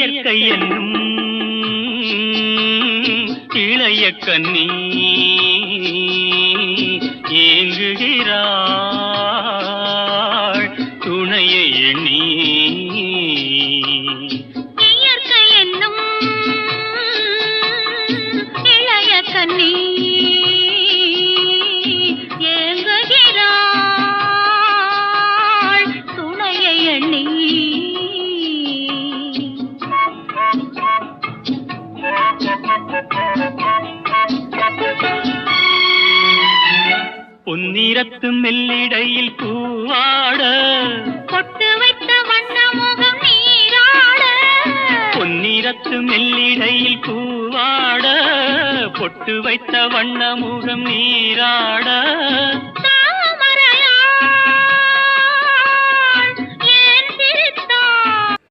இயற்கை என்னும் இளைய கன்னி ஏங்குகிறாள் துணையை எண்ணி. இயற்கை என்னும் இளைய கன்னி ஏங்குகிறாள் துணையை எண்ணி. பொன்னிறத்து மெல்லிடையில் பூவாட பொட்டு வைத்த வண்ண முகம் நீராட. பொன்னிறத்து மெல்லிடையில் பூவாட பொட்டு வைத்த வண்ண முகம் நீராட.